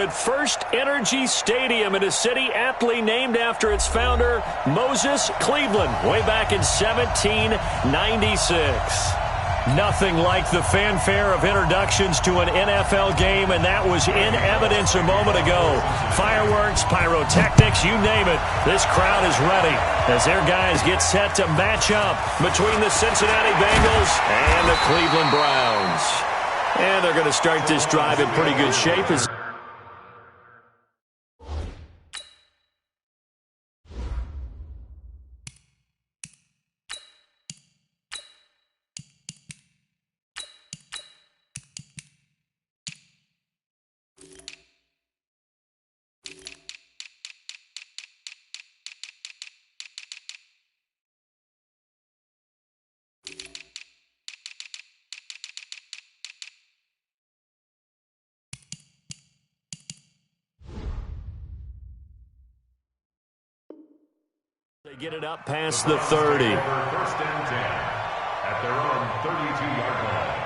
at First Energy Stadium in a city aptly named after its founder, Moses Cleveland, way back in 1796. Nothing like the fanfare of introductions to an NFL game, and that was in evidence a moment ago. Fireworks, pyrotechnics, you name it. This crowd is ready as their guys get set to match up between the Cincinnati Bengals and the Cleveland Browns. And they're going to start this drive in pretty good shape as they get it up past the 30. First and 10 at their own 32-yard line.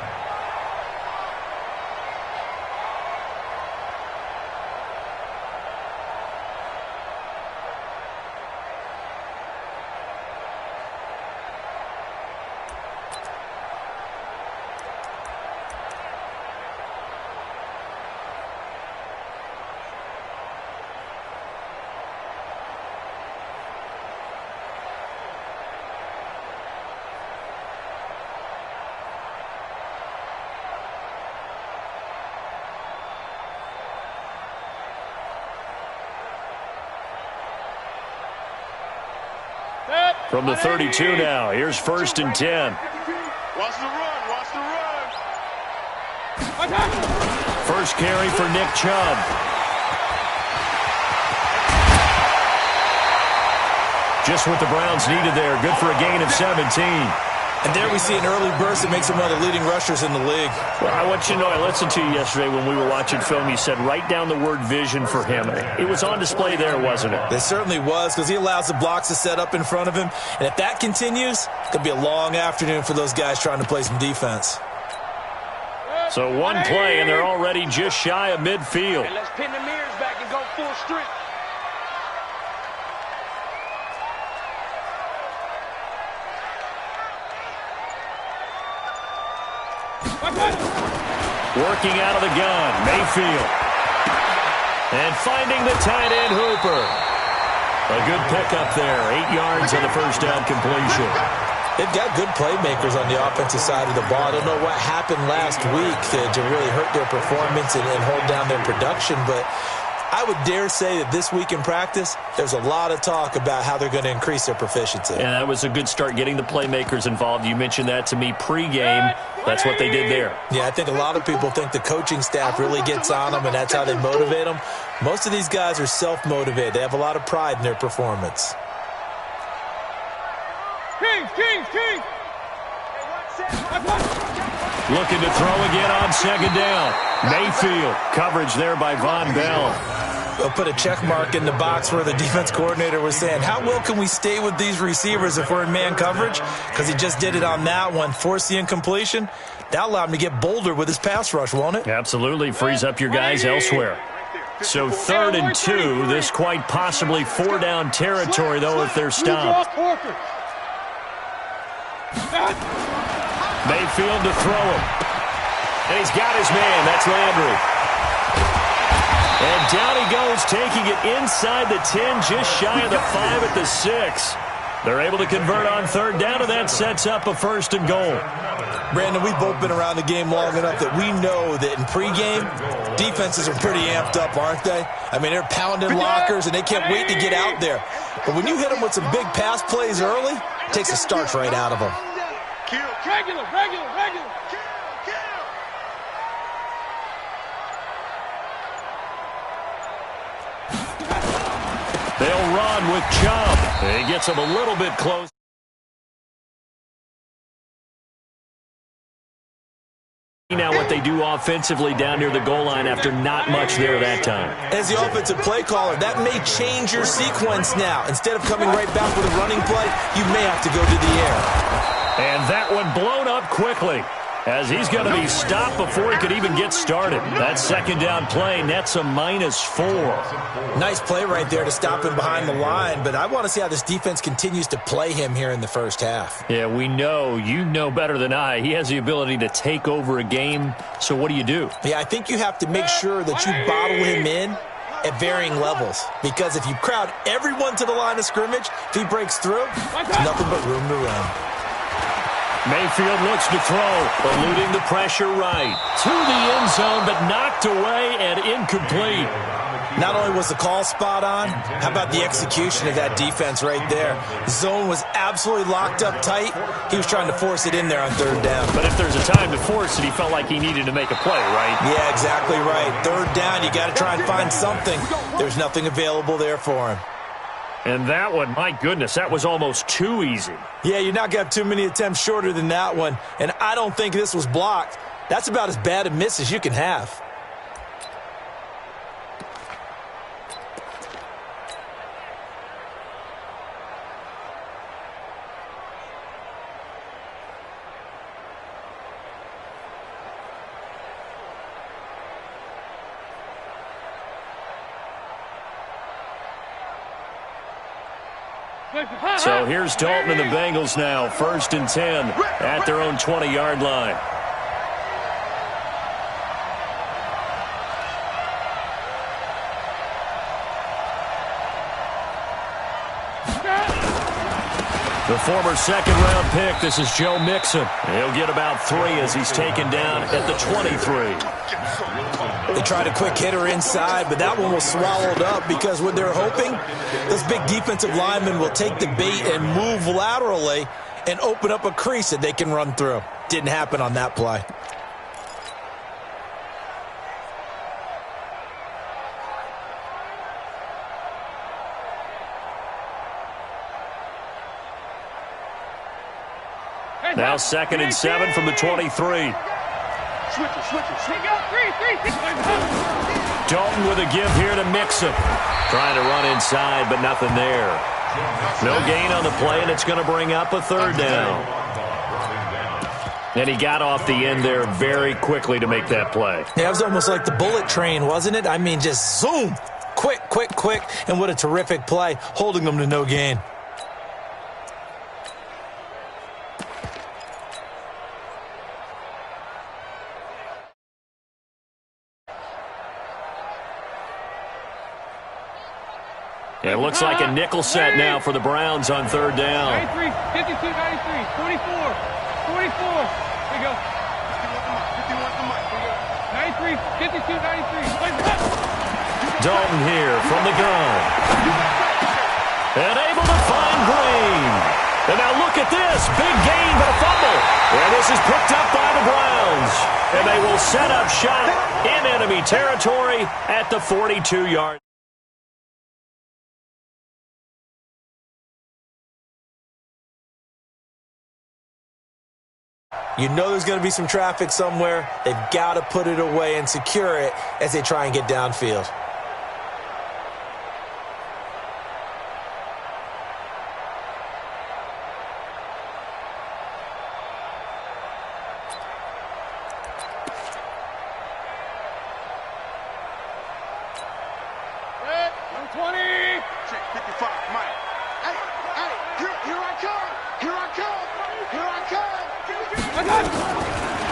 From the 32 now, here's first and 10. Watch the run, watch the run. First carry for Nick Chubb. Just what the Browns needed there. Good for a gain of 17. And there we see an early burst that makes him one of the leading rushers in the league. Well, I want you to know, I listened to you yesterday when we were watching film. You said write down the word vision for him. It was on display there, wasn't it? It certainly was, because he allows the blocks to set up in front of him. And if that continues, it's going to be a long afternoon for those guys trying to play some defense. So one play, and they're already just shy of midfield. And let's pin the mirrors back and go full strength. Working out of the gun, Mayfield. And finding the tight end, Hooper. A good pickup there, 8 yards on the first down completion. They've got good playmakers on the offensive side of the ball. I don't know what happened last week to really hurt their performance and hold down their production, but I would dare say that this week in practice, there's a lot of talk about how they're going to increase their proficiency. And that was a good start, getting the playmakers involved. You mentioned that to me pregame. That's what they did there. Yeah, I think a lot of people think the coaching staff really gets on them, and that's how they motivate them. Most of these guys are self-motivated. They have a lot of pride in their performance. King. Looking to throw again on second down. Mayfield, coverage there by Von Bell. They'll put a check mark in the box where the defense coordinator was saying, how well can we stay with these receivers if we're in man coverage? Because he just did it on that one, forced the incompletion. That'll allow him to get bolder with his pass rush, won't it? Absolutely, frees up your guys elsewhere. So 3rd and 2, this quite possibly 4-down territory, though, if they're stopped. Mayfield to throw him. And he's got his man. That's Landry. And down he goes, taking it inside the 10, just shy of the 5 at the 6. They're able to convert on 3rd down, and that sets up a 1st and goal. Brandon, we've both been around the game long enough that we know that in pregame, defenses are pretty amped up, aren't they? I mean, they're pounding lockers, and they can't wait to get out there. But when you hit them with some big pass plays early, it takes the starch right out of them. Regular. They'll run with Chubb. He gets him a little bit close. Now what they do offensively down near the goal line after not much there that time. As the offensive play caller, that may change your sequence now. Instead of coming right back with a running play, you may have to go to the air. And that one blown up quickly as he's going to be stopped before he could even get started. That second down play nets a -4. Nice play right there to stop him behind the line, but I want to see how this defense continues to play him here in the first half. Yeah, we know. You know better than I. He has the ability to take over a game, so what do you do? Yeah, I think you have to make sure that you bottle him in at varying levels, because if you crowd everyone to the line of scrimmage, if he breaks through, there's nothing but room to run. Mayfield looks to throw, eluding the pressure right. To the end zone, but knocked away and incomplete. Not only was the call spot on, how about the execution of that defense right there? The zone was absolutely locked up tight. He was trying to force it in there on third down. But if there's a time to force it, he felt like he needed to make a play, right? Yeah, exactly right. Third down, you got to try and find something. There's nothing available there for him. And that one, my goodness, that was almost too easy. Yeah, you're not going to have too many attempts shorter than that one. And I don't think this was blocked. That's about as bad a miss as you can have. So here's Dalton and the Bengals now, 1st and 10 at their own 20-yard line. The former second-round pick, this is Joe Mixon. He'll get about 3 as he's taken down at the 23. They tried a quick hitter inside, but that one was swallowed up because what they're hoping, those big defensive linemen will take the bait and move laterally and open up a crease that they can run through. Didn't happen on that play. Now 2nd and 7 from the 23. Dalton with a give here to Mixon. Trying to run inside, but nothing there. No gain on the play, and it's going to bring up a 3rd down. And he got off the end there very quickly to make that play. Yeah, it was almost like the bullet train, wasn't it? I mean, just zoom. Quick, quick, quick. And what a terrific play, holding them to no gain. It looks like a nickel set now for the Browns on 3rd down. 93, 52, 93, 44, 44. There you go. 93, 52, 93. Dalton here from the gun. And able to find Green. And now look at this. Big gain, but a fumble. And this is picked up by the Browns. And they will set up shop in enemy territory at the 42-yard. You know there's going to be some traffic somewhere. They've got to put it away and secure it as they try and get downfield.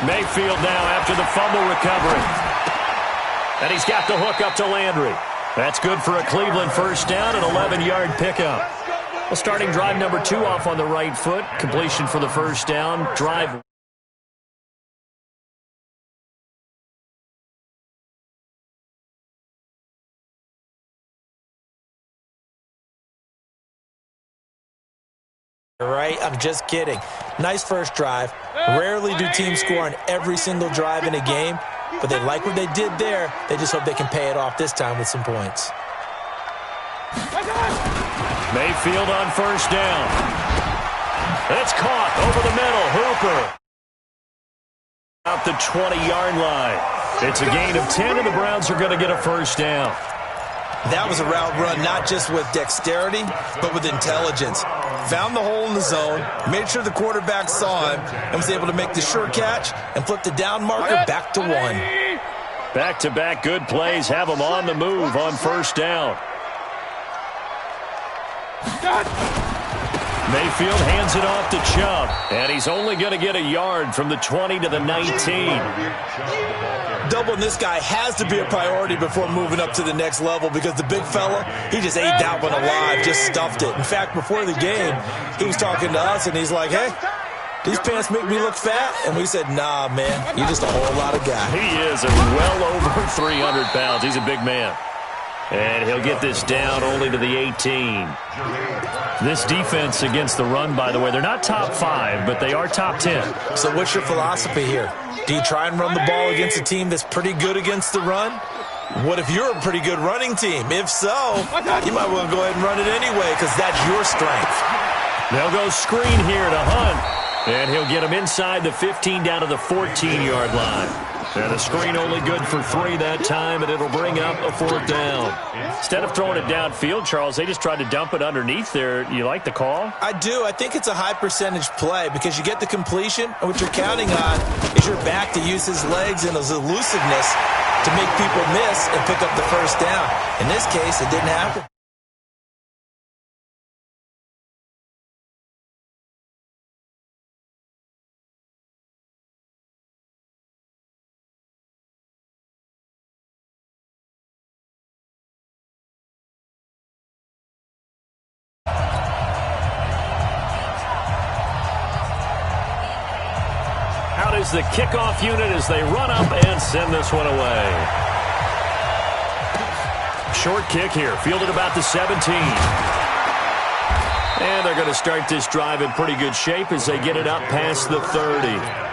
Mayfield now after the fumble recovery. And he's got the hook up to Landry. That's good for a Cleveland 1st down, an 11-yard pickup. Well, starting drive number 2 off on the right foot. Completion for the 1st down. Drive. Right? I'm just kidding. Nice first drive. Rarely do teams score on every single drive in a game, but they like what they did there. They just hope they can pay it off this time with some points. Mayfield on 1st down. It's caught over the middle. Hooper. Out the 20-yard line. It's a gain of 10, and the Browns are going to get a 1st down. That was a route run not just with dexterity, but with intelligence. Found the hole in the zone, made sure the quarterback saw him, and was able to make the sure catch and flip the down marker back to 1. Back-to-back good plays have them on the move on first down. Mayfield hands it off to Chubb, and he's only going to get a yard from the 20 to the 19. Doubling this guy has to be a priority before moving up to the next level because the big fella, he just ate that one alive, just stuffed it. In fact, before the game, he was talking to us, and he's like, hey, these pants make me look fat. And we said, nah, man, you're just a whole lot of guy. He is well over 300 pounds. He's a big man. And he'll get this down only to the 18. This defense against the run, by the way, they're not top 5, but they are top 10. So what's your philosophy here? Do you try and run the ball against a team that's pretty good against the run? What if you're a pretty good running team? If so, you might want to go ahead and run it anyway because that's your strength. They'll go screen here to Hunt. And he'll get him inside the 15 down to the 14-yard line. And a screen only good for 3 that time, and it'll bring up a 4th down. Instead of throwing it downfield, Charles, they just tried to dump it underneath there. You like the call? I do. I think it's a high percentage play because you get the completion, and what you're counting on is your back to use his legs and his elusiveness to make people miss and pick up the first down. In this case, it didn't happen. Is the kickoff unit as they run up and send this one away. Short kick here, fielded about the 17. And they're going to start this drive in pretty good shape as they get it up past the 30.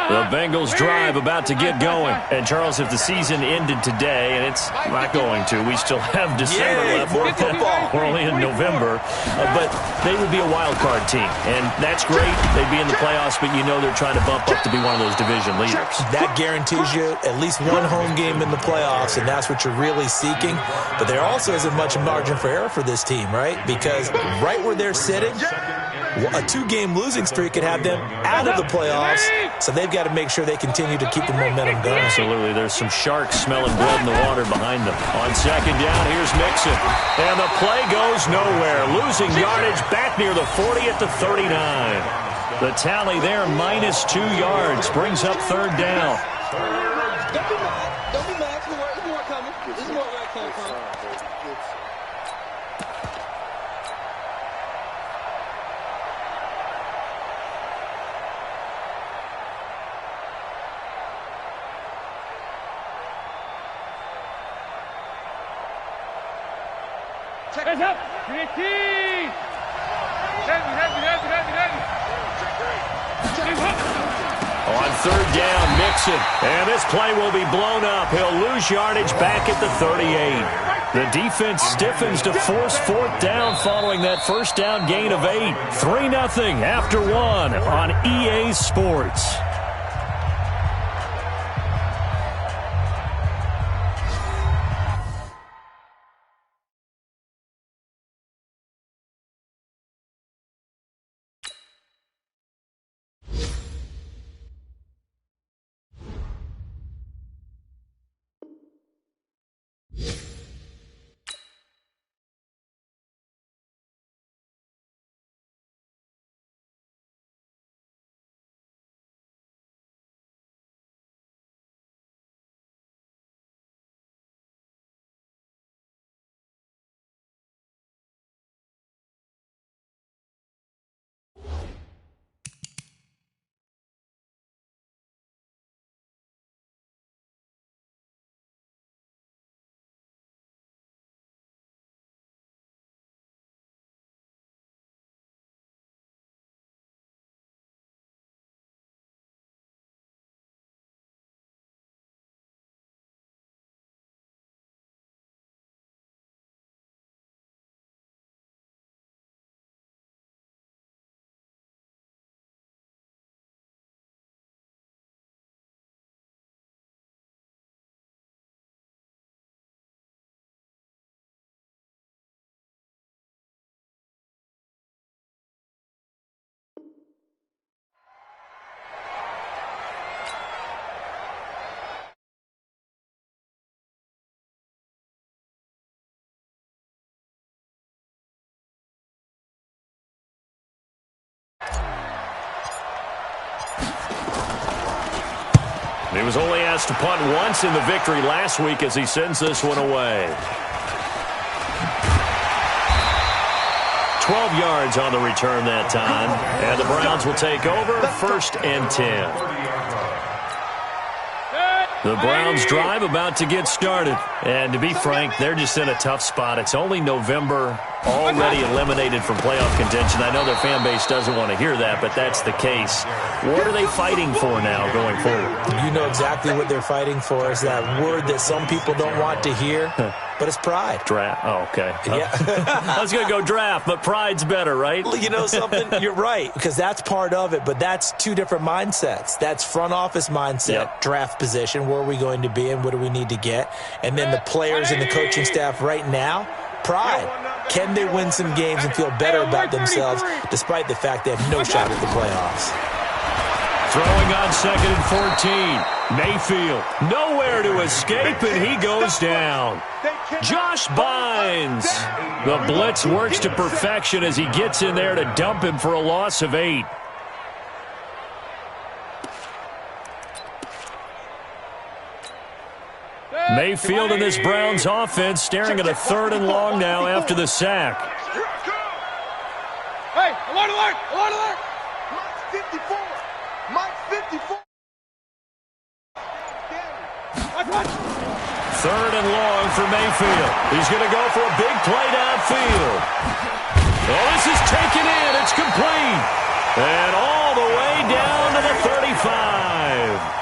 The Bengals drive about to get going. And, Charles, if the season ended today, and it's not going to, we still have December left. More football. We're only in November. But they would be a wild card team. And that's great. They'd be in the playoffs, but you know they're trying to bump up to be one of those division leaders. That guarantees you at least one home game in the playoffs, and that's what you're really seeking. But there also isn't much margin for error for this team, right? Because right where they're sitting, a 2-game losing streak could have them out of the playoffs, so they've got to make sure they continue to keep the momentum going. Absolutely. There's some sharks smelling blood in the water behind them. On second down, here's Mixon. And the play goes nowhere. Losing yardage back near the 40 at the 39. The tally there, minus 2 yards, brings up 3rd down. Don't be mad. This is more coming. This is more where it came from. Hands up! Heavy! On 3rd down, Mixon. And this play will be blown up. He'll lose yardage back at the 38. The defense stiffens to force 4th down following that first down gain of 8. 3-0 after 1 on EA Sports. He was only asked to punt once in the victory last week as he sends this one away. 12 yards on the return that time. And the Browns will take over 1st and 10. The Browns drive about to get started. And to be frank, they're just in a tough spot. It's only November, already eliminated from playoff contention. I know their fan base doesn't want to hear that, but that's the case. What are they fighting for now going forward? You know exactly what they're fighting for. Is that word that some people don't want to hear, but it's pride. Draft. Oh, okay. Yeah. I was going to go draft, but pride's better, right? You know something? You're right, because that's part of it, but that's two different mindsets. That's front office mindset, draft position, where are we going to be and what do we need to get? And then the players and the coaching staff right now, pride. Can they win some games and feel better about themselves despite the fact they have no shot at the playoffs? Throwing on 2nd and 14. Mayfield, nowhere to escape, and he goes down. Josh Bynes. The blitz works to perfection as he gets in there to dump him for a loss of 8. Mayfield and this Browns offense staring at a 3rd and long now after the sack. Hey, alert, alert, alert, alert. Mike's 54. Mike's 54. 3rd and long for Mayfield. He's going to go for a big play downfield. Oh, this is taken in. It's complete. And all the way down to the 35.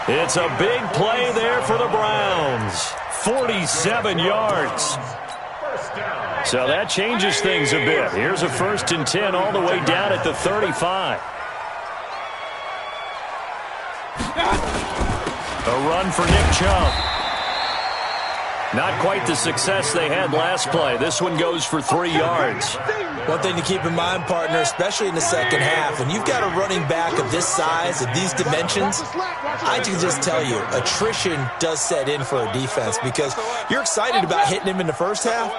It's a big play there for the Browns. 47 yards. So that changes things a bit. Here's a 1st and 10 all the way down at the 35. A run for Nick Chubb. Not quite the success they had last play. This one goes for 3 yards. One thing to keep in mind, partner, especially in the second half, when you've got a running back of this size, of these dimensions, I can just tell you, attrition does set in for a defense because you're excited about hitting him in the first half.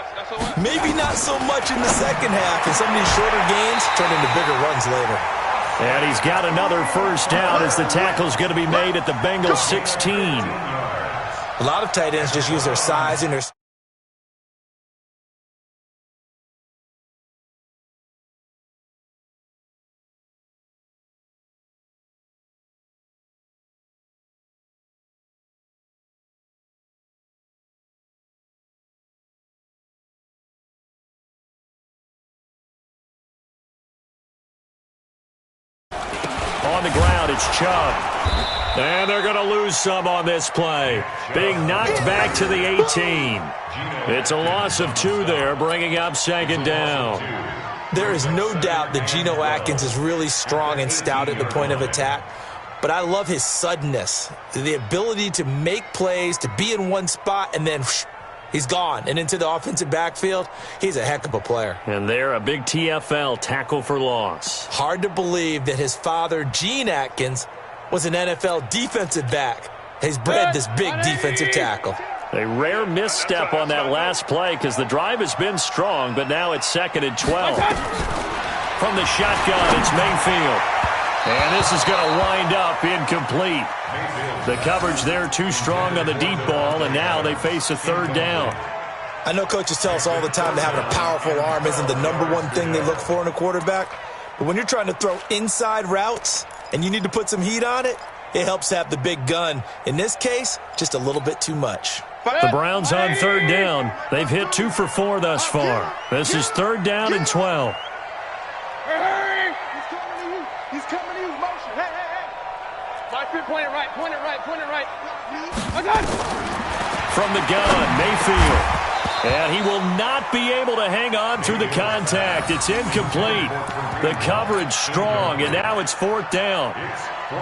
Maybe not so much in the second half, and some of these shorter gains turn into bigger runs later. And he's got another 1st down as the tackle's going to be made at the Bengals 16. A lot of tight ends just use their size and their On the ground, it's Chubb. And they're going to lose some on this play. Being knocked back to the 18. It's a loss of 2 there, bringing up 2nd down. There is no doubt that Geno Atkins is really strong and stout at the point of attack. But I love his suddenness, the ability to make plays, to be in one spot, and then he's gone and into the offensive backfield. He's a heck of a player. And they're a big TFL, tackle for loss. Hard to believe that his father, Gene Atkins, was an NFL defensive back. He's bred this big defensive tackle. A rare misstep on that last play because the drive has been strong, but now it's 2nd and 12. From the shotgun, it's Mayfield. And this is going to wind up incomplete. The coverage there too strong on the deep ball, and now they face a 3rd down. I know coaches tell us all the time that having a powerful arm isn't the #1 thing they look for in a quarterback. But when you're trying to throw inside routes and you need to put some heat on it, it helps have the big gun. In this case, just a little bit too much. The Browns on 3rd down. They've hit 2 for 4 thus far. This is 3rd down and 12. He's coming to you. Motion. Hey, hey, hey. Mike, point it right, point it right, point it right. I got it. From the gun, Mayfield. And he will not be able to hang on through the contact. It's incomplete. The coverage strong, and now it's 4th down.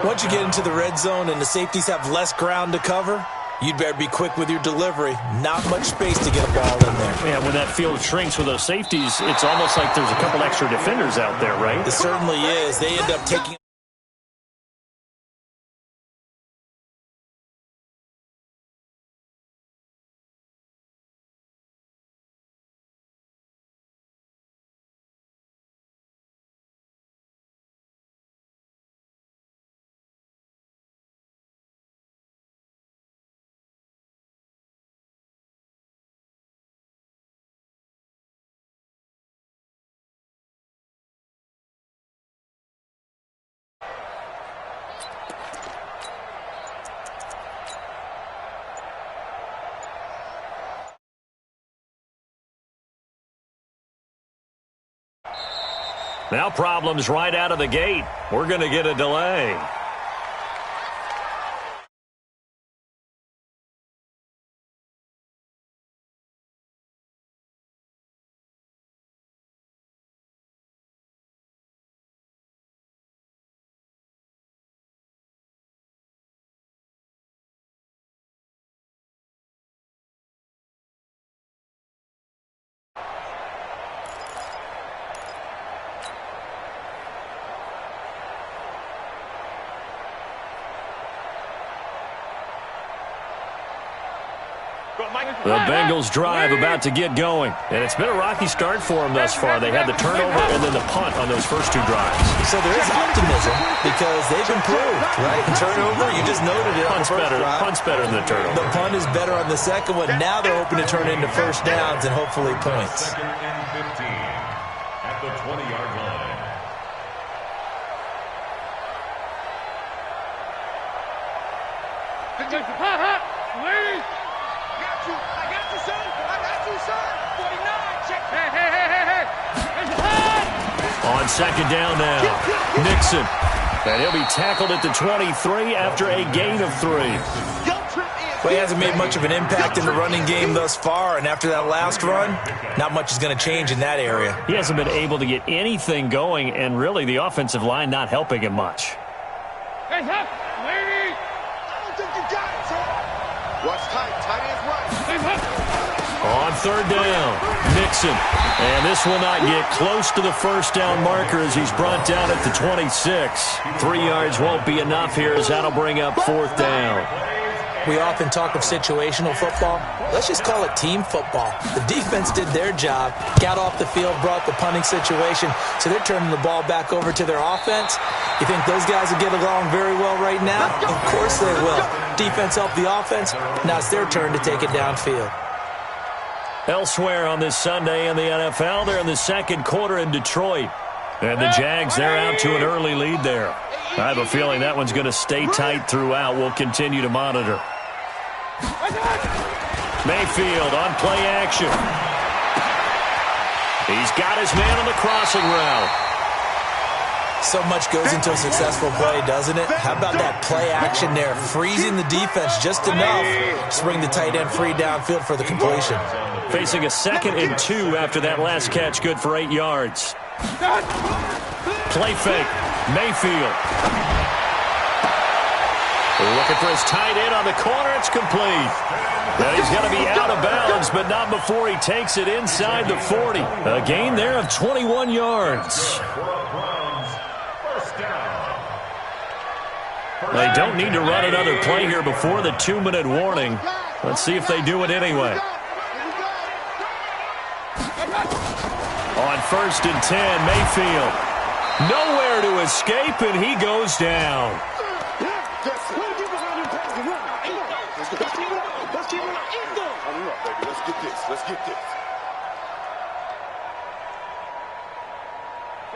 Once you get into the red zone and the safeties have less ground to cover, you'd better be quick with your delivery. Not much space to get a ball in there. Yeah, when that field shrinks with those safeties, it's almost like there's a couple extra defenders out there, right? It certainly is. They end up taking Now problems right out of the gate. We're going to get a delay. The Bengals drive about to get going. And it's been a rocky start for them thus far. They had the turnover and then the punt on those first two drives. So there is optimism because they've improved, right? Turnover, you just noted it on the first drive. Punt's better than the turnover. The punt is better on the second one. Now they're hoping to turn it into first downs and hopefully points. Second and 15 at the 20-yard line. I got you, son. I got you, son. 49, check. Hey. On second down now, Nixon. And he'll be tackled at the 23 after a gain of 3. Well, he hasn't made much of an impact in the running game thus far, and after that last run, not much is going to change in that area. He hasn't been able to get anything going, and really the offensive line not helping him much. Hey, up, lady. I don't think you got it, son. Watch tight. Tight end's right. On third down, Nixon. And this will not get close to the first down marker as he's brought down at the 26. 3 yards won't be enough here as that'll bring up fourth down. We often talk of situational football. Let's just call it team football. The defense did their job, got off the field, brought the punting situation, so they're turning the ball back over to their offense. You think those guys will get along very well right now? Of course they will. Defense helped the offense. Now it's their turn to take it downfield. Elsewhere on this Sunday in the NFL, they're in the second quarter in Detroit. And the Jags, they're out to an early lead there. I have a feeling that one's going to stay tight throughout. We'll continue to monitor. Mayfield on play action. He's got his man on the crossing route. So much goes into a successful play, doesn't it? How about that play action there, freezing the defense just enough to bring the tight end free downfield for the completion. Facing a 2nd and 2 after that last catch, good for 8 yards. Play fake, Mayfield. Looking for his tight end on the corner. It's complete. Now he's going to be out of bounds, but not before he takes it inside the 40. A gain there of 21 yards. They don't need to run another play here before the 2-minute warning. Let's see if they do it anyway. On 1st and 10, Mayfield. Nowhere to escape, and he goes down. Let's get this.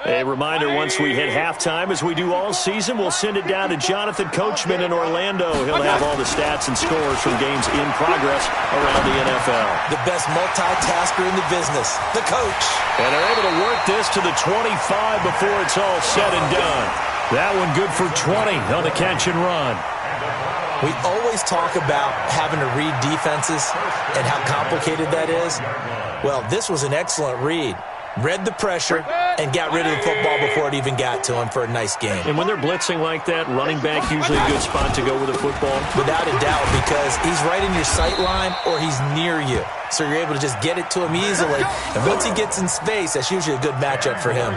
A reminder, once we hit halftime, as we do all season, we'll send it down to Jonathan Coachman in Orlando. He'll have all the stats and scores from games in progress around the NFL. The best multitasker in the business, the coach. And they're able to work this to the 25 before it's all said and done. That one good for 20 on the catch and run. We always talk about having to read defenses and how complicated that is. Well, this was an excellent read. Read the pressure and got rid of the football before it even got to him for a nice game. And when they're blitzing like that, running back usually a good spot to go with the football. Without a doubt, because he's right in your sight line or he's near you. So you're able to just get it to him easily. And once he gets in space, that's usually a good matchup for him.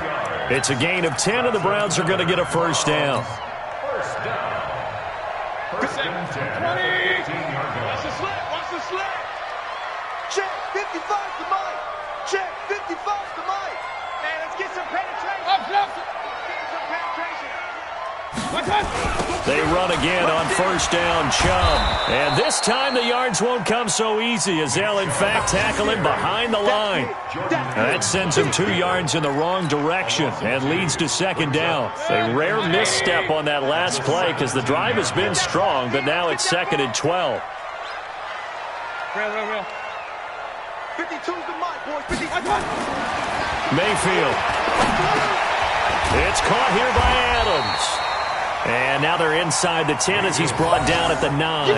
It's a gain of 10, and the Browns are going to get a first down. First and 10. 15-yard goal. Watch the slip. Watch the slip. Check. 55 to Mike. Check. 55 to Mike. Man, let's get some penetration. Up. Get some penetration. They run again on first down, Chubb. And this time the yards won't come so easy as they'll, in fact, tackle him behind the line. And that sends him 2 yards in the wrong direction and leads to second down. A rare misstep on that last play because the drive has been strong, but now it's 2nd and 12. Real. 52 to Mike, boys. 52. Mayfield. It's caught here by Adams. And now they're inside the 10 as he's brought down at the 9.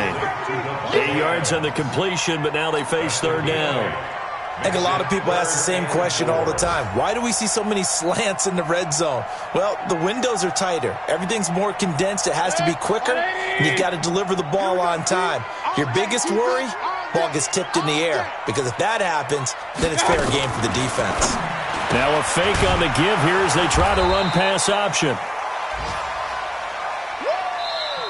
8 yards on the completion, but now they face third down. I think a lot of people ask the same question all the time. Why do we see so many slants in the red zone? Well, the windows are tighter. Everything's more condensed. It has to be quicker, and you got to deliver the ball on time. Your biggest worry? Ball gets tipped in the air, because if that happens, then it's fair game for the defense. Now a fake on the give here as they try to run pass option.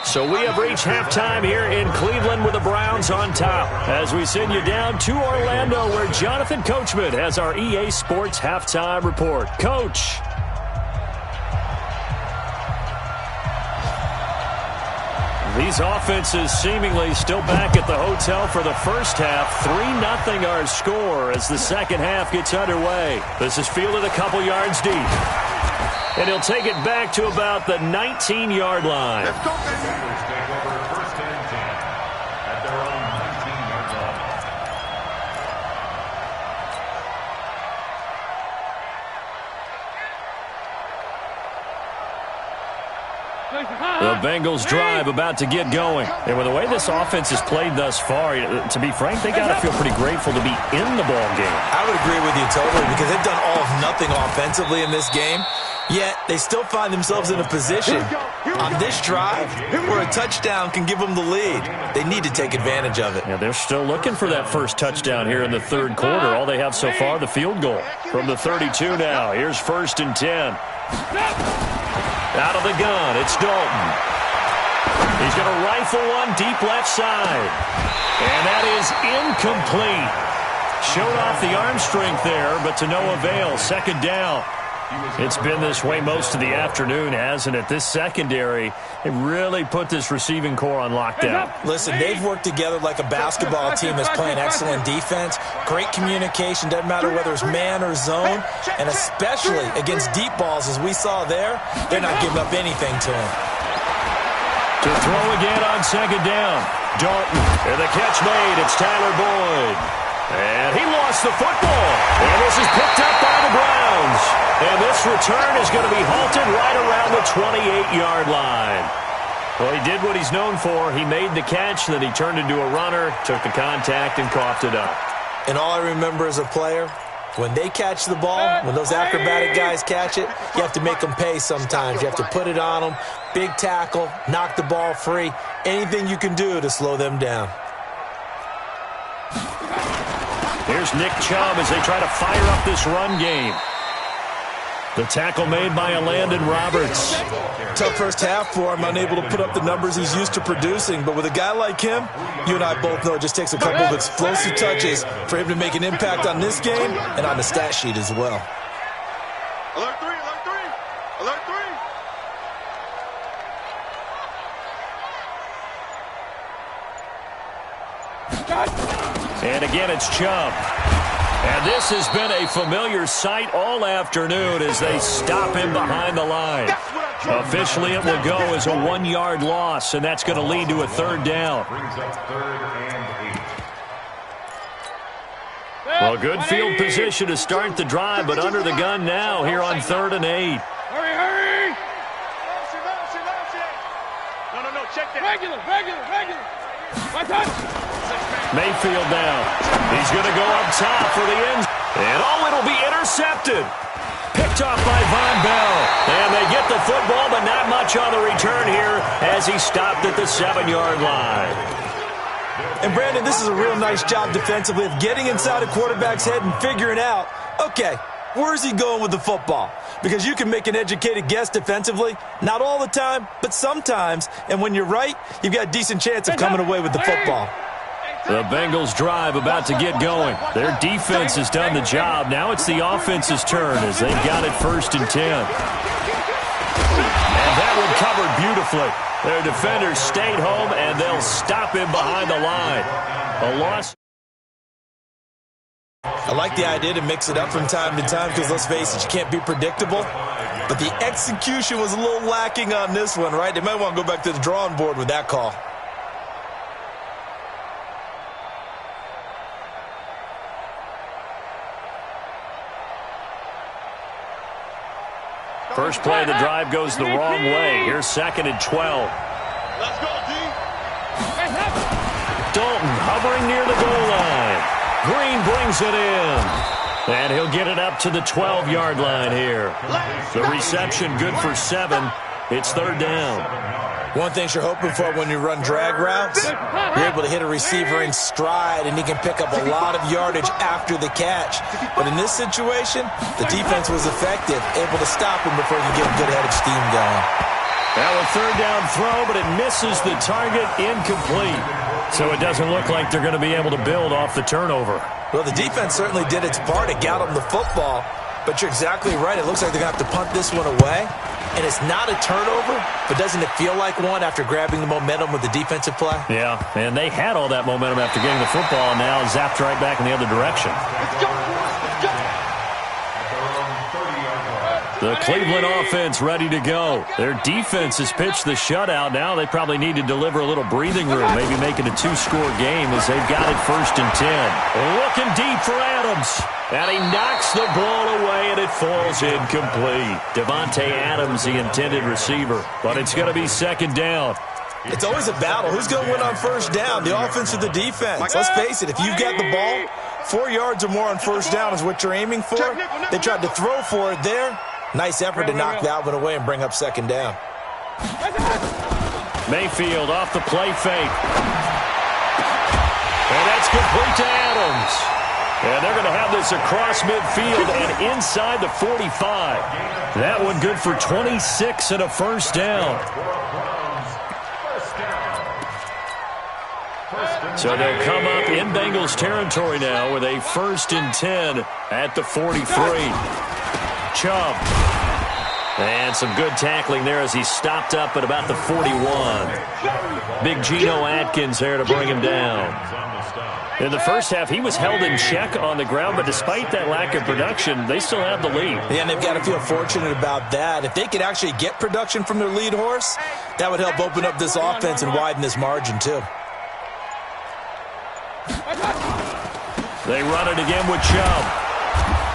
So we have reached halftime here in Cleveland with the Browns on top. As we send you down to Orlando where Jonathan Coachman has our EA Sports halftime report. Coach. These offenses seemingly still back at the hotel for the first half. 3-0 our score as the second half gets underway. This is fielded a couple yards deep. And he'll take it back to about the 19-yard line. Let's go, Bengals take over first and 10 at their own 19-yard line. The Bengals drive about to get going. And with the way this offense has played thus far, to be frank, they got to feel pretty grateful to be in the ball game. I would agree with you totally because they've done all of nothing offensively in this game. Yet, they still find themselves in a position on this drive where a touchdown can give them the lead. They need to take advantage of it. Yeah, they're still looking for that first touchdown here in the third quarter. All they have so far, the field goal. From the 32 now, here's first and 10. Out of the gun, it's Dalton. He's going to rifle one deep left side. And that is incomplete. Showed off the arm strength there, but to no avail. Second down. It's been this way most of the afternoon, hasn't it? This secondary, they really put this receiving core on lockdown. Listen, they've worked together like a basketball team that's playing excellent defense. Great communication, doesn't matter whether it's man or zone. And especially against deep balls, as we saw there, they're not giving up anything to them. To throw again on second down. Dalton, and the catch made. It's Tyler Boyd. And he lost the football. And this is picked up by the Browns. And this return is going to be halted right around the 28-yard line. Well, he did what he's known for. He made the catch, then he turned into a runner, took the contact, and coughed it up. And all I remember as a player, when they catch the ball, when those acrobatic guys catch it, you have to make them pay sometimes. You have to put it on them, big tackle, knock the ball free, anything you can do to slow them down. Here's Nick Chubb as they try to fire up this run game. The tackle made by Landon Roberts. Tough first half for him, unable to put up the numbers he's used to producing. But with a guy like him, you and I both know it just takes a couple of explosive touches for him to make an impact on this game and on the stat sheet as well. Alert 3, alert 3, alert 3. And again, it's Chubb. And this has been a familiar sight all afternoon as they stop him behind the line. Officially, it will go as a 1-yard loss, and that's going to lead to a third down. Brings up third and 8. Well, good field position to start the drive, but under the gun now here on 3rd and 8. Hurry, hurry! No, check that. Regular. My touch. Mayfield down. He's going to go up top for the end. And it'll be intercepted. Picked off by Von Bell. And they get the football, but not much on the return here as he stopped at the 7-yard line. And Brandon, this is a real nice job defensively of getting inside a quarterback's head and figuring out, okay, where's he going with the football? Because you can make an educated guess defensively, not all the time, but sometimes. And when you're right, you've got a decent chance of coming away with the football. The Bengals drive about to get going. Their defense has done the job. Now it's the offense's turn as they've got it 1st and 10. And that one covered beautifully. Their defenders stayed home, and they'll stop him behind the line. A loss. I like the idea to mix it up from time to time because, let's face it, you can't be predictable. But the execution was a little lacking on this one, right? They might want to go back to the drawing board with that call. First play of the drive goes the wrong way. Here's 2nd and 12. Let's go, D. Dalton hovering near the goal line. Green brings it in. And he'll get it up to the 12-yard line here. The reception good for 7. It's 3rd down. One thing you're hoping for when you run drag routes, you're able to hit a receiver in stride, and he can pick up a lot of yardage after the catch. But in this situation, the defense was effective, able to stop him before he could get a good head of steam going. Now a 3rd down throw, but it misses the target, incomplete. So it doesn't look like they're going to be able to build off the turnover. Well, the defense certainly did its part to get them the football, but you're exactly right. It looks like they're going to have to punt this one away. And it's not a turnover, but doesn't it feel like one after grabbing the momentum with the defensive play? Yeah, and they had all that momentum after getting the football, and now zapped right back in the other direction. The Cleveland offense ready to go. Their defense has pitched the shutout. Now they probably need to deliver a little breathing room, maybe make it a 2-score game as they've got it 1st and 10. Looking deep for Adams. And he knocks the ball away, and it falls incomplete. Devontae Adams, the intended receiver. But it's going to be 2nd down. It's always a battle. Who's going to win on 1st down, the offense or the defense? Let's face it, if you've got the ball, 4 yards or more on 1st down is what you're aiming for. They tried to throw for it there. Nice effort to knock that one away and bring up 2nd down. Mayfield off the play fake. And that's complete to Adams. And they're going to have this across midfield and inside the 45. That one good for 26 and a 1st down. So they'll come up in Bengals territory now with a 1st and 10 at the 43. Chubb. And some good tackling there as he stopped up at about the 41. Big Geno Atkins there to bring him down. In the first half, he was held in check on the ground, but despite that lack of production, they still have the lead. Yeah, and they've got to feel fortunate about that. If they could actually get production from their lead horse, that would help open up this offense and widen this margin, too. They run it again with Chubb.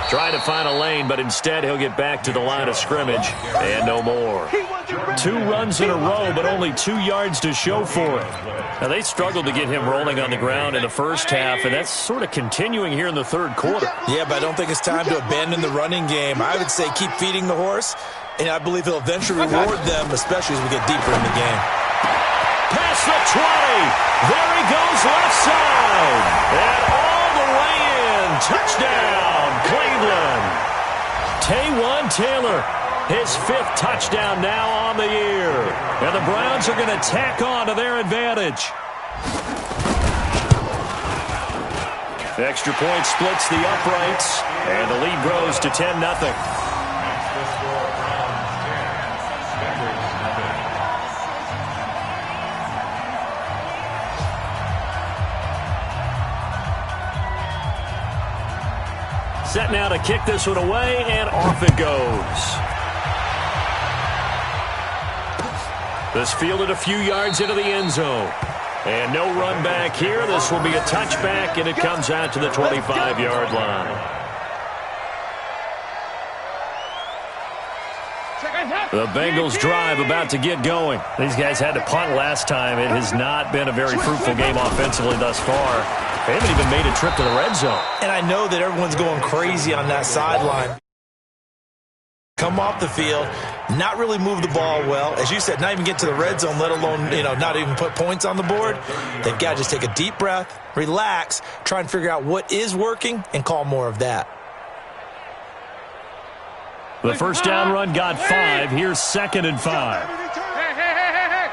Trying to find a lane, but instead he'll get back to the line of scrimmage. And no more. 2 runs in a row, but only 2 yards to show for it. Now, they struggled to get him rolling on the ground in the first half, and that's sort of continuing here in the 3rd quarter. Yeah, but I don't think it's time to abandon the running game. I would say keep feeding the horse, and I believe he'll eventually reward them, especially as we get deeper in the game. Past the 20. There he goes left side. And all the way in. Touchdown, Cleveland. Taywan Taylor, his 5th touchdown now on the year. And the Browns are going to tack on to their advantage. The extra point splits the uprights, and the lead grows to 10-0. Set now to kick this one away, and off it goes. This fielded a few yards into the end zone. And no run back here. This will be a touchback, and it comes out to the 25-yard line. The Bengals drive about to get going. These guys had to punt last time. It has not been a very fruitful game offensively thus far. They haven't even made a trip to the red zone. And I know that everyone's going crazy on that sideline. Come off the field, not really move the ball well. As you said, not even get to the red zone, let alone, not even put points on the board. They've got to just take a deep breath, relax, try and figure out what is working, and call more of that. The first down run got 5. Here's 2nd and 5. Hey.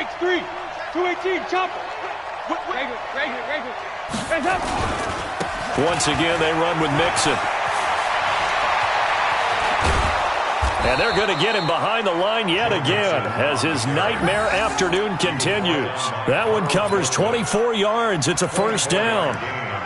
X3, 218, chop. Hands up. Once again, they run with Mixon. And they're going to get him behind the line yet again as his nightmare afternoon continues. That one covers 24 yards. It's a first down.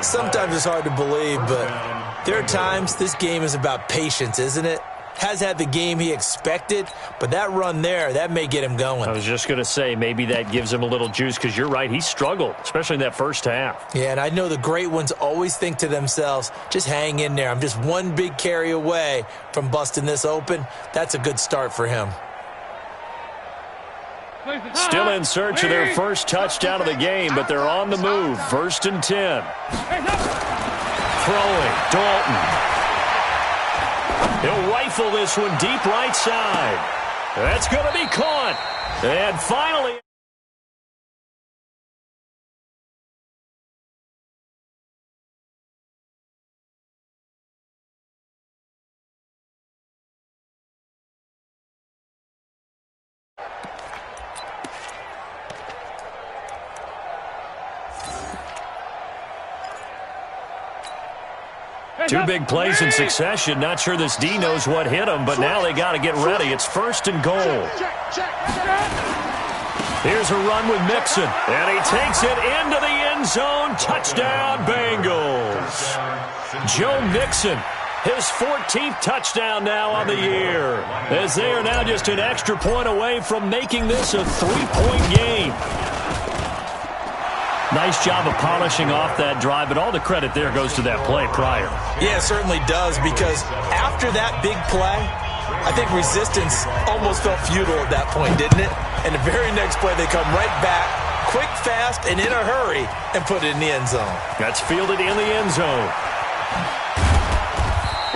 Sometimes it's hard to believe, but there are times this game is about patience, isn't it? has had the game he expected, but that run there, that may get him going. I was just going to say, maybe that gives him a little juice, because you're right, he struggled, especially in that first half. Yeah, and I know the great ones always think to themselves, just hang in there. I'm just one big carry away from busting this open. That's a good start for him. Still in search of their first touchdown of the game, but they're on the move. 1st and 10. Throwing, Dalton. He'll rifle this one deep right side. That's going to be caught. And finally... Two big plays in succession. Not sure this D knows what hit him, but now they got to get ready. It's 1st and goal. Here's a run with Mixon, and he takes it into the end zone. Touchdown, Bengals. Joe Mixon, his 14th touchdown now on the year, as they are now just an extra point away from making this a 3-point game. Nice job of polishing off that drive, but all the credit there goes to that play prior. Yeah, it certainly does, because after that big play, I think resistance almost felt futile at that point, didn't it? And the very next play, they come right back, quick, fast, and in a hurry, and put it in the end zone. That's fielded in the end zone.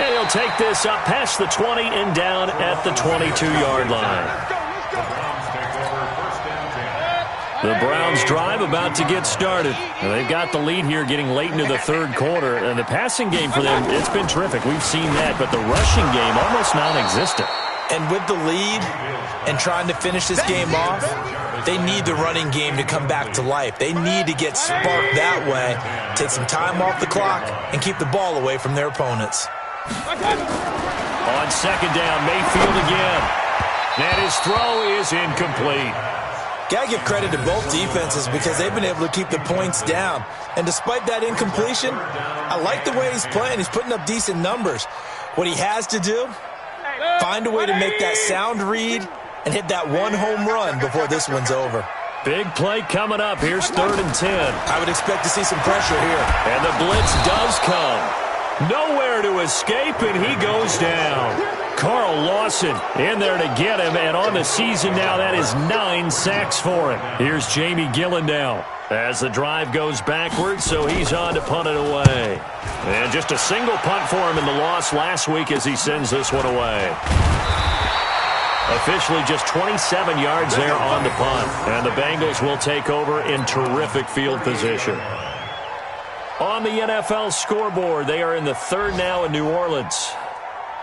And he'll take this up past the 20 and down at the 22-yard line. The Browns drive about to get started. And they've got the lead here getting late into the third quarter. And the passing game for them, it's been terrific. We've seen that. But the rushing game, almost non-existent. And with the lead and trying to finish this game off, they need the running game to come back to life. They need to get sparked that way, take some time off the clock, and keep the ball away from their opponents. On 2nd down, Mayfield again. And his throw is incomplete. Got to give credit to both defenses because they've been able to keep the points down. And despite that incompletion, I like the way he's playing. He's putting up decent numbers. What he has to do, find a way to make that sound read and hit that one home run before this one's over. Big play coming up. Here's 3rd and 10. I would expect to see some pressure here. And the blitz does come. Nowhere to escape, and he goes down. Carl Lawson in there to get him, and on the season now, that is 9 sacks for him. Here's Jamie Gillen now as the drive goes backwards, so he's on to punt it away. And just a single punt for him in the loss last week as he sends this one away. Officially just 27 yards there on the punt, and the Bengals will take over in terrific field position. On the NFL scoreboard, they are in the 3rd now in New Orleans.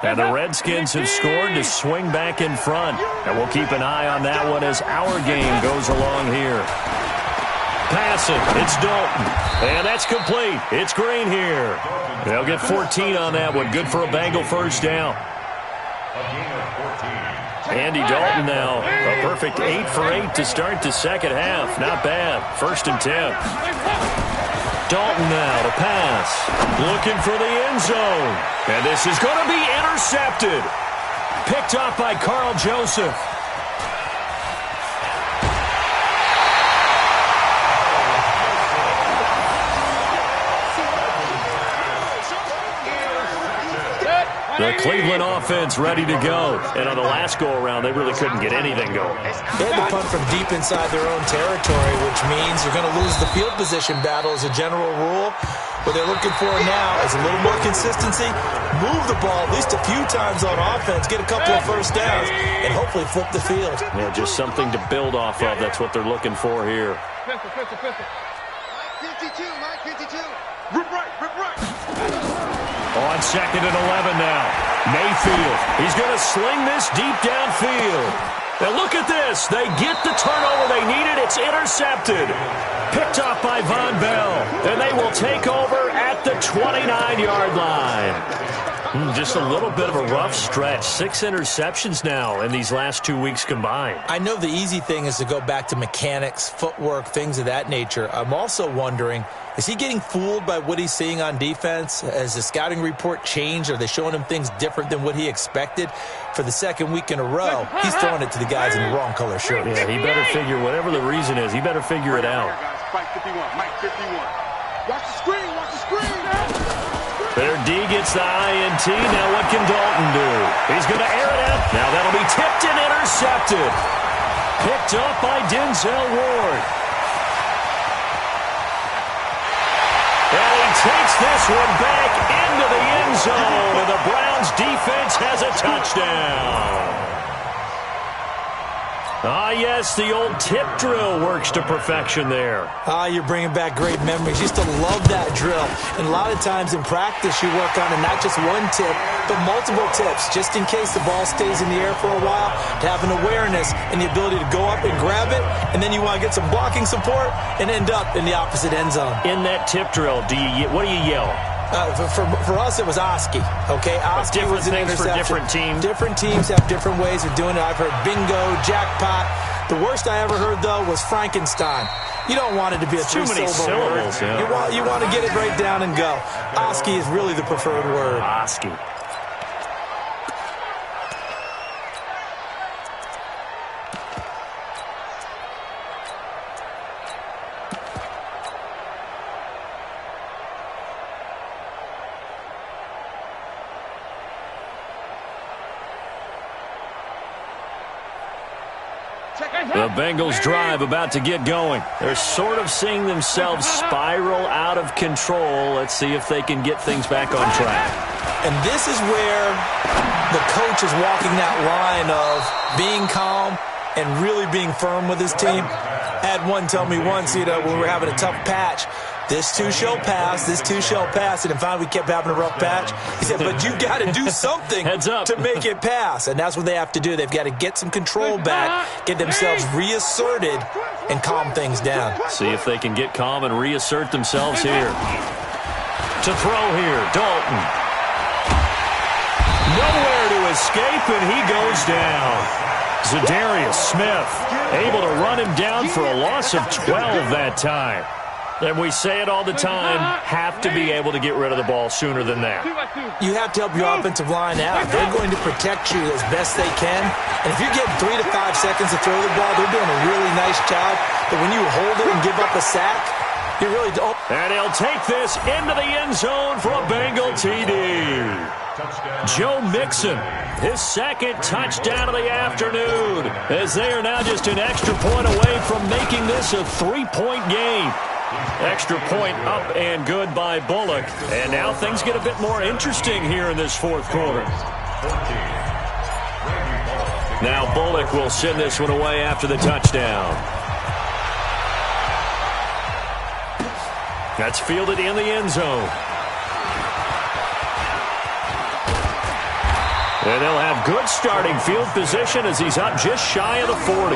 And the Redskins have scored to swing back in front. And we'll keep an eye on that one as our game goes along here. Passing, it's Dalton. And that's complete. It's Green here. They'll get 14 on that one. Good for a Bengal first down. Andy Dalton now. A perfect 8 for 8 to start the second half. Not bad. 1st and 10. Dalton now to pass. Looking for the end zone. And this is going to be intercepted. Picked off by Carl Joseph. The Cleveland offense ready to go. And on the last go-around, they really couldn't get anything going. They had to punt from deep inside their own territory, which means they're going to lose the field position battle as a general rule. What they're looking for now is a little more consistency, move the ball at least a few times on offense, get a couple of first downs, and hopefully flip the field. Yeah, just something to build off of. That's what they're looking for here. Pistol. 52, Mike 52. Rip right. On 2nd and 11 now. Mayfield. He's going to sling this deep downfield. Now look at this. They get the turnover they needed. It's intercepted. Picked off by Von Bell. And they will take over at the 29-yard line. Just a little bit of a rough stretch. 6 interceptions now in these last 2 weeks combined. I know the easy thing is to go back to mechanics, footwork, things of that nature. I'm also wondering, is he getting fooled by what he's seeing on defense? Has the scouting report changed? Are they showing him things different than what he expected? For the second week in a row, he's throwing it to the guys in the wrong color shirt. Yeah, he better figure, whatever the reason is, he better figure it out. Mike 51, Mike 51. Watch the screen, watch the screen. Their D gets the INT. Now what can Dalton do? He's going to air it out. Now that'll be tipped and intercepted. Picked up by Denzel Ward. And he takes this one back into the end zone. And the Browns defense has a touchdown. Ah, yes, the old tip drill works to perfection there. You're bringing back great memories. Used to love that drill. And a lot of times in practice, you work on it, not just one tip, but multiple tips, just in case the ball stays in the air for a while, to have an awareness and the ability to go up and grab it, and then you want to get some blocking support and end up in the opposite end zone. In that tip drill, what do you yell? For us, it was Oski. Okay, Oski was an things interception. for different teams. Different teams have different ways of doing it. I've heard bingo, jackpot. The worst I ever heard, though, was Frankenstein. You don't want it to be a three-syllable word. Yeah. You want to get it right down and go. Oski is really the preferred word. Oski. The Bengals drive about to get going. They're sort of seeing themselves spiral out of control. Let's see if they can get things back on track. And this is where the coach is walking that line of being calm and really being firm with his team. I had one tell me once, when we were having a tough patch, this too shall pass, this too shall pass. And finally we kept having a rough patch. He said, but you got to do something to make it pass. And that's what they have to do. They've got to get some control back, get themselves reasserted, and calm things down. See if they can get calm and reassert themselves here. To throw here, Dalton. Nowhere to escape, and he goes down. Zadarius Smith able to run him down for a loss of 12 that time. And we say it all the time, have to be able to get rid of the ball sooner than that. You have to help your offensive line out. They're going to protect you as best they can. And if you're getting 3 to 5 seconds to throw the ball, they're doing a really nice job. But when you hold it and give up a sack, you really don't. And he'll take this into the end zone for a Bengal TD. Joe Mixon, his second touchdown of the afternoon, as they are now just an extra point away from making this a 3-point game. Extra point up and good by Bullock. And now things get a bit more interesting here in this fourth quarter. Now Bullock will send this one away after the touchdown. That's fielded in the end zone. And they'll have good starting field position as he's up just shy of the 40.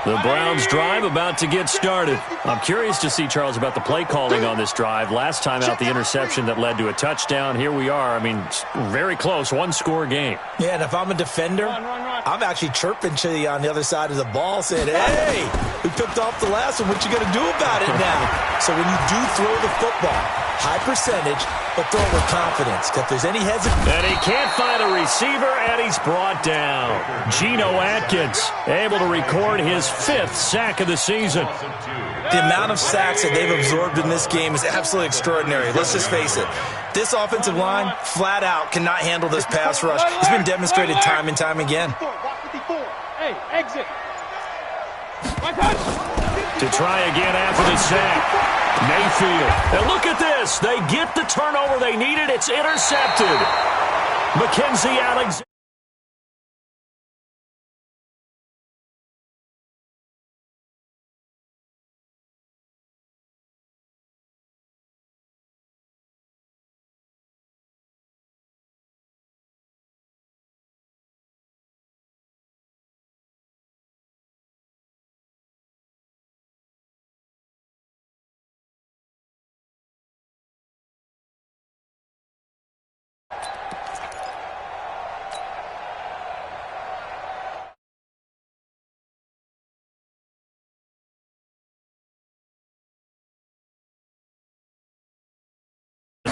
The Browns drive about to get started. I'm curious to see, Charles, about the play calling on this drive. Last time out, the interception that led to a touchdown. Here we are. I mean, very close, one-score game. Yeah, and if I'm a defender, I'm actually chirping to you on the other side of the ball saying, hey, we picked off the last one. What you going to do about it now? So when you do throw the football, high percentage, but throw it with confidence. If there's any hesitation. And he can't find a receiver, and he's brought down. Geno Atkins able to record his 5th sack of the season. The amount of sacks that they've absorbed in this game is absolutely extraordinary. Let's just face it. This offensive line, flat out, cannot handle this pass rush. It's been demonstrated time and time again. Hey, exit. To try again after the sack. Mayfield. And look at this. They get the turnover they needed. It's intercepted. Mackenzie Alexander.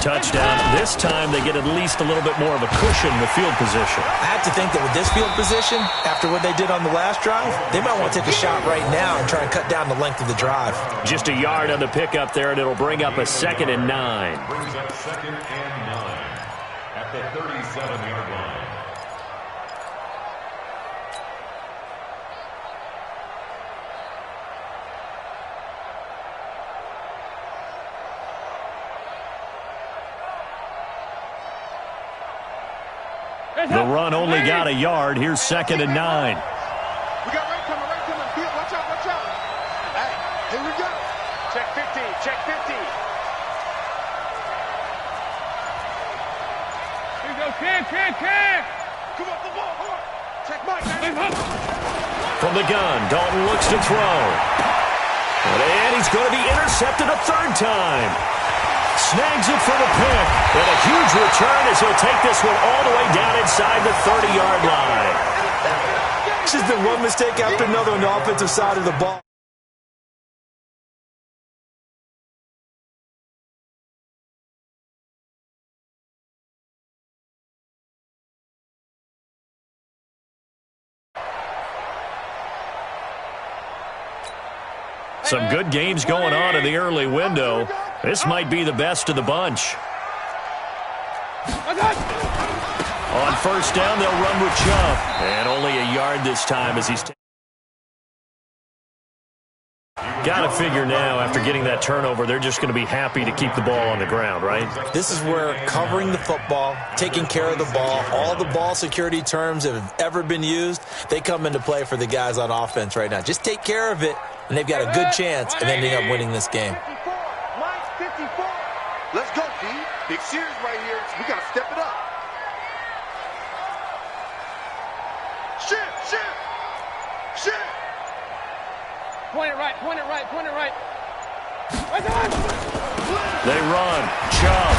Touchdown. This time they get at least a little bit more of a cushion with field position. I have to think that with this field position, after what they did on the last drive, they might want to take a shot right now and try and cut down the length of the drive. Just a yard on the pickup there, and it'll bring up a 2nd and 9. Brings up 2nd and 9 at the 37-yard line. The run only got a yard. Here's 2nd and 9. We got right coming. Field, watch out. Hey, here we go. Check 50. Here you go, Cam. Come on. Check Mike, man. From the gun, Dalton looks to throw. And he's going to be intercepted a 3rd time. Snags it for the pick. And a huge return as he'll take this one all the way down inside the 30-yard line. It's just been one mistake after another on the offensive side of the ball. Some good games going on in the early window. This might be the best of the bunch. On 1st down, they'll run with Chubb. And only a yard this time as he's... Got to figure now, after getting that turnover, they're just going to be happy to keep the ball on the ground, right? This is where covering the football, taking care of the ball, all the ball security terms that have ever been used, they come into play for the guys on offense right now. Just take care of it, and they've got a good chance of ending up winning this game. 54. Mike, 54. Let's go, D. Big series right here. We got to step it up. Shift. Point it right. They run. Chubb.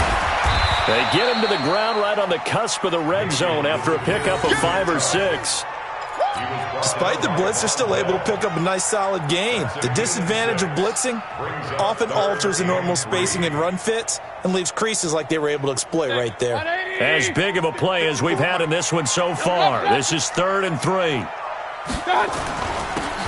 They get him to the ground right on the cusp of the red zone after a pickup of 5 or 6. Despite the blitz, they're still able to pick up a nice, solid gain. The disadvantage of blitzing often alters the normal spacing and run fits and leaves creases like they were able to exploit right there. As big of a play as we've had in this one so far. This is 3rd and 3.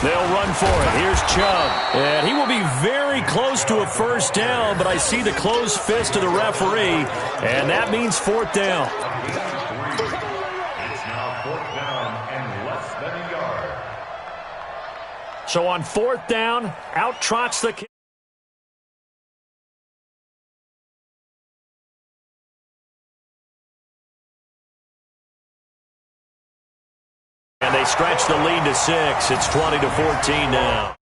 They'll run for it. Here's Chubb. And he will be very close to a 1st down, but I see the closed fist of the referee, and that means 4th down. It's now 4th down and less than a yard. So on 4th down, out trots the kick. And they stretch the lead to 6. It's 20-14 now.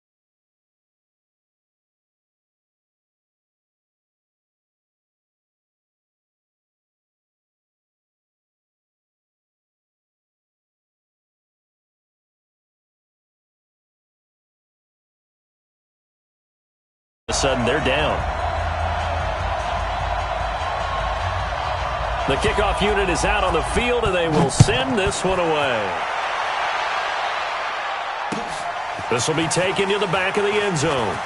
All of a sudden, they're down. The kickoff unit is out on the field, and they will send this one away. This will be taken to the back of the end zone.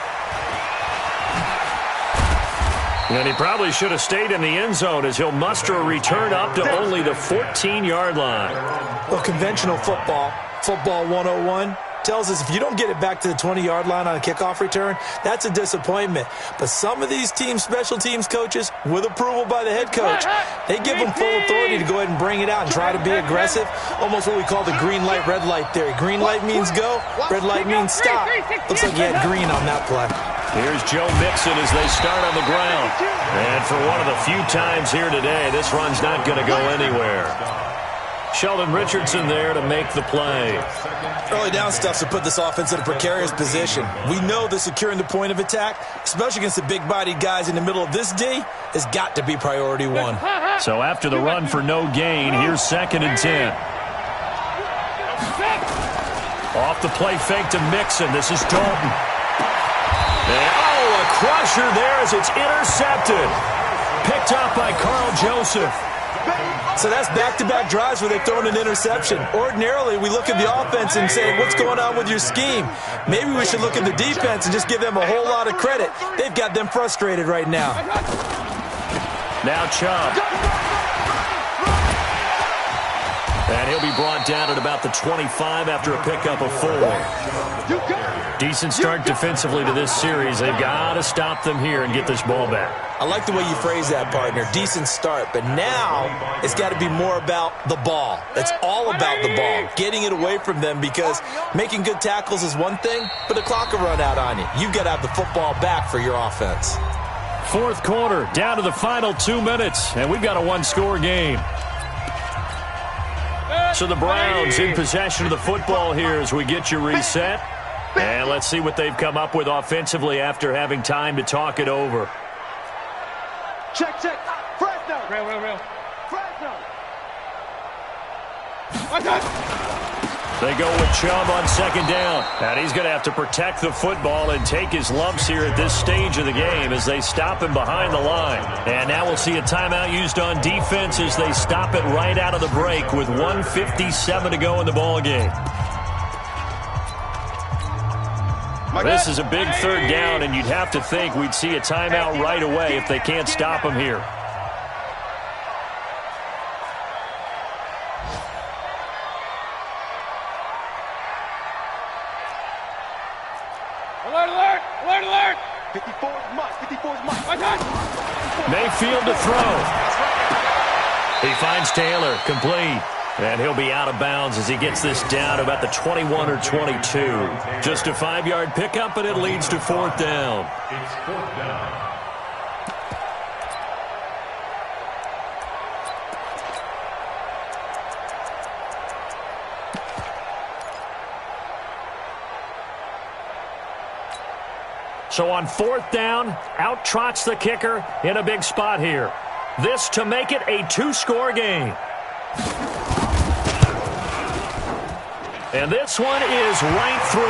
And he probably should have stayed in the end zone as he'll muster a return up to only the 14-yard line. Well, conventional football 101, tells us if you don't get it back to the 20-yard line on a kickoff return, that's a disappointment. But some of these special teams coaches, with approval by the head coach, they give them full authority to go ahead and bring it out and try to be aggressive. Almost what we call the green light, red light theory. Green light means go, red light means stop. Looks like he had green on that play. Here's Joe Mixon as they start on the ground. And for one of the few times here today, this run's not going to go anywhere. Sheldon Richardson there to make the play. Early down stuff to put this offense in a precarious position. We know that securing the point of attack, especially against the big-bodied guys in the middle of this D, has got to be priority one. So after the run for no gain, here's 2nd and 10. Off the play fake to Mixon. This is Dalton. And, a crusher there as it's intercepted. Picked up by Carl Joseph. So that's back-to-back drives where they've thrown an interception. Ordinarily, we look at the offense and say, what's going on with your scheme? Maybe we should look at the defense and just give them a whole lot of credit. They've got them frustrated right now. Now Chubb. And he'll be brought down at about the 25 after a pickup of 4. Decent start defensively to this series. They've got to stop them here and get this ball back. I like the way you phrase that, partner. Decent start. But now it's got to be more about the ball. It's all about the ball. Getting it away from them, because making good tackles is one thing, but the clock will run out on you. You've got to have the football back for your offense. Fourth quarter, down to the final 2 minutes, and we've got a one-score game. So the Browns in possession of the football here as we get you reset. And let's see what they've come up with offensively after having time to talk it over. Check. Fresno. Real. Fresno. They go with Chubb on second down. And he's going to have to protect the football and take his lumps here at this stage of the game as they stop him behind the line. And now we'll see a timeout used on defense as they stop it right out of the break with 1:57 to go in the ball game. This is a big third down, and you'd have to think we'd see a timeout right away if they can't stop him here. Alert! 54's Mike. Mayfield to throw. He finds Taylor, complete. And he'll be out of bounds as he gets this down to about the 21 or 22. Just a 5-yard pickup, and it leads to fourth down. It's fourth down. So on fourth down, out trots the kicker in a big spot here. This to make it a 2-score game. And this one is right through.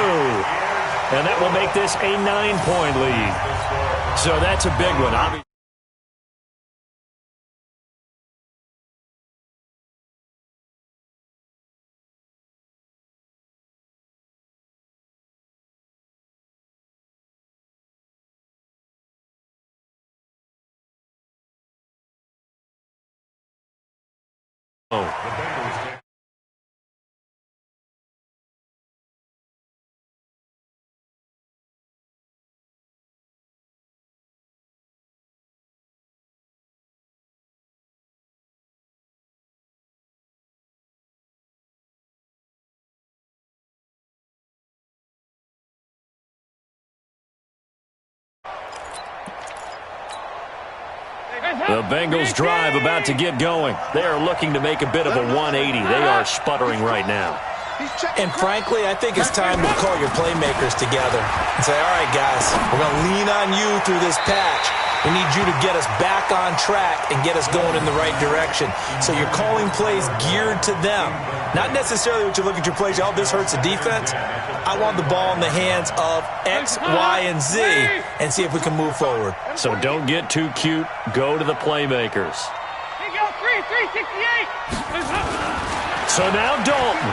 And that will make this a 9-point lead. So that's a big one, obviously. The Bengals drive about to get going. They are looking to make a bit of a 180. They are sputtering right now. And frankly, I think it's time to call your playmakers together and say, all right, guys, we're going to lean on you through this patch. We need you to get us back on track and get us going in the right direction. So you're calling plays geared to them. Not necessarily what you look at your plays, oh, this hurts the defense. I want the ball in the hands of X, Y, and Z and see if we can move forward. So don't get too cute. Go to the playmakers. Here you go, 368. So now Dalton.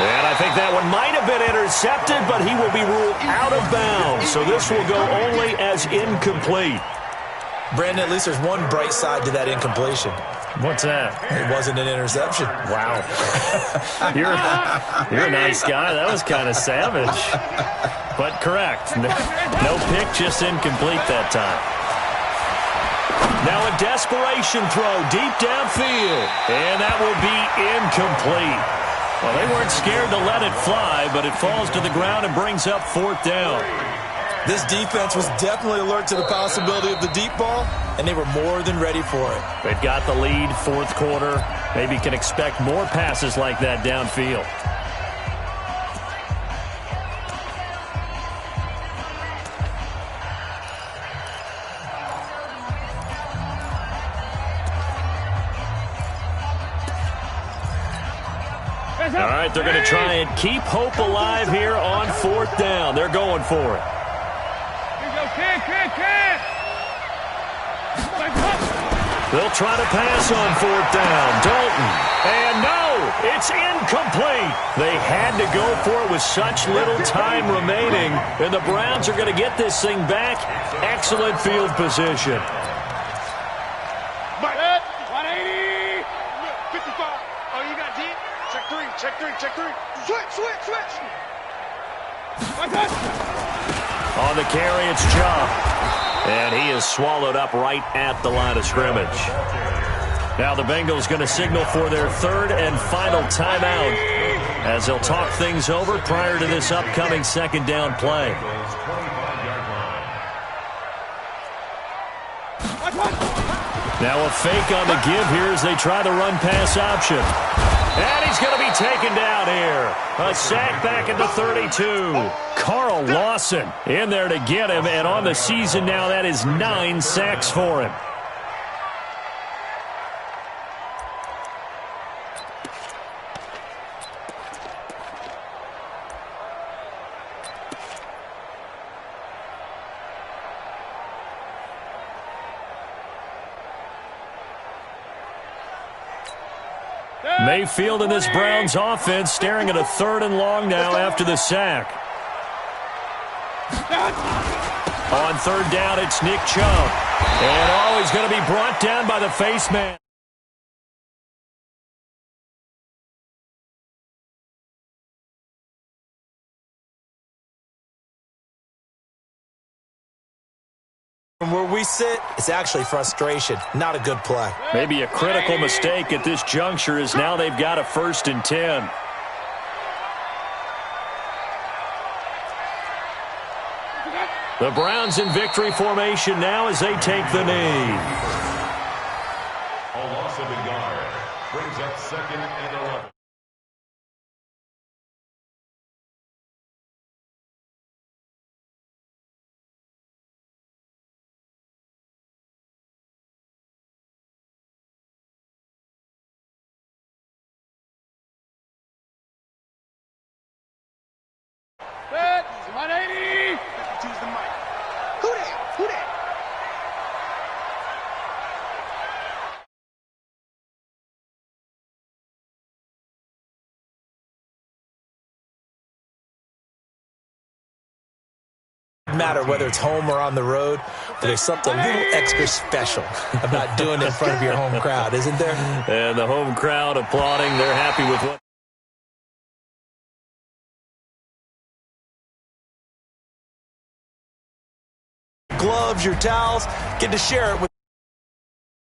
And I think that one might have been intercepted, but he will be ruled out of bounds. So this will go only as incomplete. Brandon, at least there's one bright side to that incompletion. What's that? It wasn't an interception. Wow. You're a nice guy. That was kind of savage. But correct. No pick, just incomplete that time. Now a desperation throw deep downfield. And that will be incomplete. Well, they weren't scared to let it fly, but it falls to the ground and brings up fourth down. This defense was definitely alert to the possibility of the deep ball, and they were more than ready for it. They've got the lead, fourth quarter. Maybe can expect more passes like that downfield. All right, they're going to try and keep hope alive here on fourth down. They're going for it. Here you go, kid. They'll try to pass on fourth down. Dalton. And no, It's incomplete. They had to go for it with such little time remaining, and the Browns are going to get this thing back. Excellent field position. 180. 55. Oh, you got deep? Check three, check three, check three. Switch. On the carry, it's Chubb. And he is swallowed up right at the line of scrimmage. Now the Bengals going to signal for their third and final timeout as they'll talk things over prior to this upcoming second down play. Now a fake on the give here as they try the run-pass option. And he's going to be taken down here. A sack back at the 32. Carl Lawson in there to get him, and on the season now that is 9 sacks for him. Mayfield in this Browns offense staring at a 3rd and long now after the sack. On 3rd down, it's Nick Chubb. And he's going to be brought down by the face man. From where we sit, it's actually frustration, not a good play. Maybe a critical mistake at this juncture as now they've got a 1st and 10. The Browns in victory formation now as they take the knee. A loss of a yard brings up 2nd and 11. Set. 180. Choose the mic. Who that? No matter whether it's home or on the road, but there's something a little extra special about doing it in front of your home crowd, isn't there? And the home crowd applauding. They're happy with what. Gloves, your towels, get to share it with